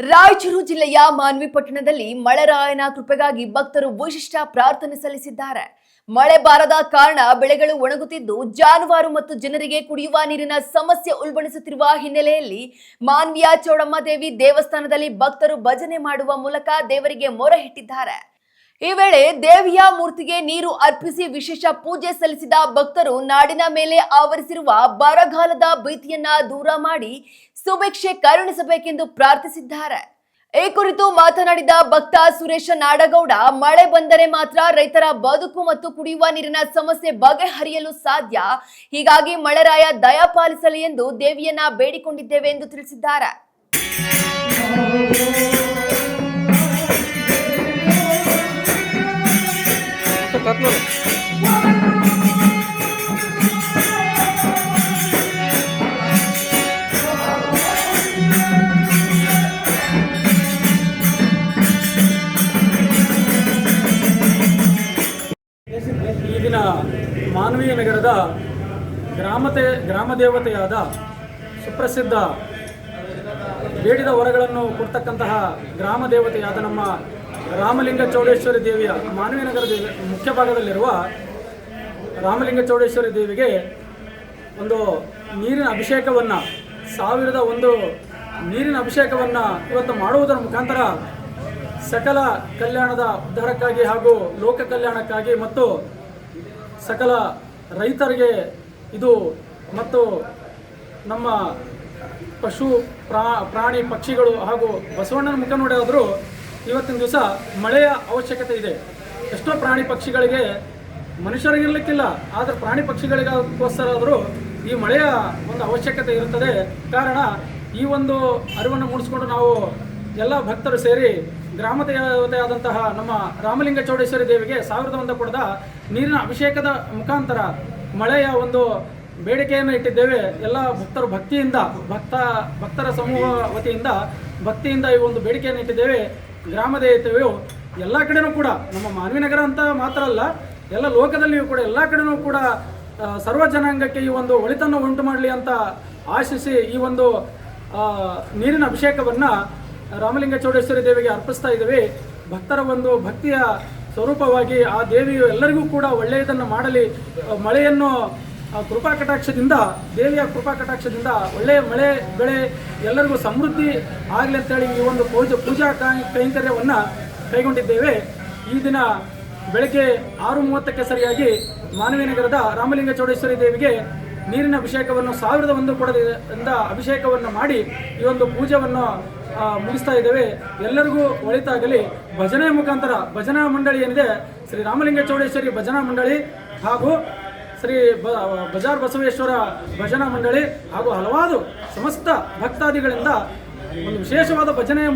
ರಾಯಚೂರು ಜಿಲ್ಲೆಯ ಮಾನ್ವಿ ಪಟ್ಟಣದಲ್ಲಿ ಮಳೆರಾಯನ ಕೃಪೆಗಾಗಿ ಭಕ್ತರು ವಿಶಿಷ್ಟ ಪ್ರಾರ್ಥನೆ ಸಲ್ಲಿಸಿದ್ದಾರೆ. ಮಳೆ ಬಾರದ ಕಾರಣ ಬೆಳೆಗಳು ಒಣಗುತ್ತಿದ್ದು ಜಾನುವಾರು ಮತ್ತು ಜನರಿಗೆ ಕುಡಿಯುವ ನೀರಿನ ಸಮಸ್ಯೆ ಉಲ್ಬಣಿಸುತ್ತಿರುವ ಹಿನ್ನೆಲೆಯಲ್ಲಿ ಮಾನ್ವಿಯ ಚೌಡಮ್ಮ ದೇವಿ ದೇವಸ್ಥಾನದಲ್ಲಿ ಭಕ್ತರು ಭಜನೆ ಮಾಡುವ ಮೂಲಕ ದೇವರಿಗೆ ಮೊರೆ ಇಟ್ಟಿದ್ದಾರೆ. ಈ ವೇಳೆ ದೇವಿಯ ಮೂರ್ತಿಗೆ ನೀರು ಅರ್ಪಿಸಿ ವಿಶೇಷ ಪೂಜೆ ಸಲ್ಲಿಸಿದ ಭಕ್ತರು ನಾಡಿನ ಮೇಲೆ ಆವರಿಸಿರುವ ಬರಗಾಲದ ಭೀತಿಯನ್ನ ದೂರ ಮಾಡಿ ಸುಭಿಕ್ಷೆ ಕರುಣಿಸಬೇಕೆಂದು ಪ್ರಾರ್ಥಿಸಿದ್ದಾರೆ. ಈ ಕುರಿತು ಮಾತನಾಡಿದ ಭಕ್ತ ಸುರೇಶ ನಾಡಗೌಡ, ಮಳೆ ಬಂದರೆ ಮಾತ್ರ ರೈತರ ಬದುಕು ಮತ್ತು ಕುಡಿಯುವ ನೀರಿನ ಸಮಸ್ಯೆ ಬಗೆಹರಿಯಲು ಸಾಧ್ಯ. ಹೀಗಾಗಿ ಮಳೆರಾಯ ದಯ ಪಾಲಿಸಲಿ ಎಂದು ದೇವಿಯನ್ನ ಬೇಡಿಕೊಂಡಿದ್ದೇವೆ ಎಂದು ತಿಳಿಸಿದ್ದಾರೆ. ಈಗಿನ ಮಾನವೀಯ ನಗರದ ಗ್ರಾಮ ದೇವತೆಯಾದ ಸುಪ್ರಸಿದ್ಧ ಬೇಡಿದ ವರಗಳನ್ನು ಕೊಡ್ತಕ್ಕಂತಹ ಗ್ರಾಮ ದೇವತೆಯಾದ ನಮ್ಮ ರಾಮಲಿಂಗ ಚೌಡೇಶ್ವರಿ ದೇವಿಯ ಮಾನವೀಯ ನಗರದ ಮುಖ್ಯ ಭಾಗದಲ್ಲಿರುವ ರಾಮಲಿಂಗ ಚೌಡೇಶ್ವರಿ ದೇವಿಗೆ ಒಂದು ನೀರಿನ ಅಭಿಷೇಕವನ್ನು 1001 ನೀರಿನ ಅಭಿಷೇಕವನ್ನು ಇವತ್ತು ಮಾಡುವುದರ ಮುಖಾಂತರ ಸಕಲ ಕಲ್ಯಾಣದ ಉದ್ಧಾರಕ್ಕಾಗಿ ಹಾಗೂ ಲೋಕ ಕಲ್ಯಾಣಕ್ಕಾಗಿ ಮತ್ತು ಸಕಲ ರೈತರಿಗೆ ಇದು ಮತ್ತು ನಮ್ಮ ಪಶು ಪ್ರಾಣಿ ಪಕ್ಷಿಗಳು ಹಾಗೂ ಬಸವಣ್ಣನ ಮುಖ ನೋಡೋದ್ರೂ ಇವತ್ತಿನ ದಿವಸ ಮಳೆಯ ಅವಶ್ಯಕತೆ ಇದೆ. ಎಷ್ಟೋ ಪ್ರಾಣಿ ಪಕ್ಷಿಗಳಿಗೆ ಮನುಷ್ಯರಿಗಿರ್ಲಿಕ್ಕಿಲ್ಲ, ಆದರೆ ಪ್ರಾಣಿ ಪಕ್ಷಿಗಳಿಗೋಸ್ಕರ ಆದರೂ ಈ ಮಳೆಯ ಒಂದು ಅವಶ್ಯಕತೆ ಇರುತ್ತದೆ. ಕಾರಣ ಈ ಒಂದು ಅರಿವನ್ನು ಮೂಡಿಸ್ಕೊಂಡು ನಾವು ಎಲ್ಲ ಭಕ್ತರು ಸೇರಿ ಗ್ರಾಮ ದೇವತೆಯಾದಂತಹ ನಮ್ಮ ರಾಮಲಿಂಗ ಚೌಡೇಶ್ವರಿ ದೇವಿಗೆ 1001 ಕೊಡದ ನೀರಿನ ಅಭಿಷೇಕದ ಮುಖಾಂತರ ಮಳೆಯ ಒಂದು ಬೇಡಿಕೆಯನ್ನು ಇಟ್ಟಿದ್ದೇವೆ. ಎಲ್ಲ ಭಕ್ತರು ಭಕ್ತರ ಸಮೂಹ ವತಿಯಿಂದ ಭಕ್ತಿಯಿಂದ ಈ ಒಂದು ಬೇಡಿಕೆಯನ್ನು ಇಟ್ಟಿದ್ದೇವೆ. ಗ್ರಾಮ ದೇವತೆಯು ಎಲ್ಲ ಕಡೆನೂ ಕೂಡ ನಮ್ಮ ಮಾನವಿ ನಗರ ಅಂತ ಮಾತ್ರ ಅಲ್ಲ, ಎಲ್ಲ ಲೋಕದಲ್ಲಿಯೂ ಕೂಡ ಎಲ್ಲ ಕಡೆನೂ ಕೂಡ ಸರ್ವ ಜನಾಂಗಕ್ಕೆ ಈ ಒಂದು ಒಳಿತನ್ನು ಉಂಟು ಮಾಡಲಿ ಅಂತ ಆಶಿಸಿ ಈ ಒಂದು ನೀರಿನ ಅಭಿಷೇಕವನ್ನು ರಾಮಲಿಂಗ ಚೌಡೇಶ್ವರಿ ದೇವಿಗೆ ಅರ್ಪಿಸ್ತಾ ಇದ್ದೇವೆ. ಭಕ್ತರ ಒಂದು ಭಕ್ತಿಯ ಸ್ವರೂಪವಾಗಿ ಆ ದೇವಿಯು ಎಲ್ಲರಿಗೂ ಕೂಡ ಒಳ್ಳೆಯದನ್ನು ಮಾಡಲಿ, ಮಳೆಯನ್ನು ಕೃಪಾ ಕಟಾಕ್ಷದಿಂದ ದೇವಿಯ ಕೃಪಾ ಕಟಾಕ್ಷದಿಂದ ಒಳ್ಳೆಯ ಮಳೆ ಬೆಳೆ ಎಲ್ಲರಿಗೂ ಸಮೃದ್ಧಿ ಆಗಲಿ ಅಂತೇಳಿ ಈ ಒಂದು ಪೂಜಾ ಕೈಂಕರ್ಯವನ್ನು ಕೈಗೊಂಡಿದ್ದೇವೆ. ಈ ದಿನ ಬೆಳಗ್ಗೆ 6:30ಕ್ಕೆ ಸರಿಯಾಗಿ ಮಾನವೀಯ ನಗರದ ರಾಮಲಿಂಗ ಚೌಡೇಶ್ವರಿ ದೇವಿಗೆ ನೀರಿನ ಅಭಿಷೇಕವನ್ನು 1001 ಕೊಡದಿಂದ ಅಭಿಷೇಕವನ್ನು ಮಾಡಿ ಈ ಒಂದು ಪೂಜೆಯನ್ನು ಮುಗಿಸ್ತಾ ಇದ್ದೇವೆ. ಎಲ್ಲರಿಗೂ ಒಳಿತಾಗಲಿ. ಭಜನೆಯ ಮುಖಾಂತರ ಭಜನಾ ಮಂಡಳಿ ಏನಿದೆ, ಶ್ರೀ ರಾಮಲಿಂಗ ಚೌಡೇಶ್ವರಿ ಭಜನಾ ಮಂಡಳಿ ಹಾಗೂ ಶ್ರೀ ಬಜಾರ್ ಬಸವೇಶ್ವರ ಭಜನಾ ಮಂಡಳಿ ಹಾಗೂ ಹಲವಾರು ಸಮಸ್ತ ಭಕ್ತಾದಿಗಳಿಂದ ಒಂದು ವಿಶೇಷವಾದ ಭಜನೆಯ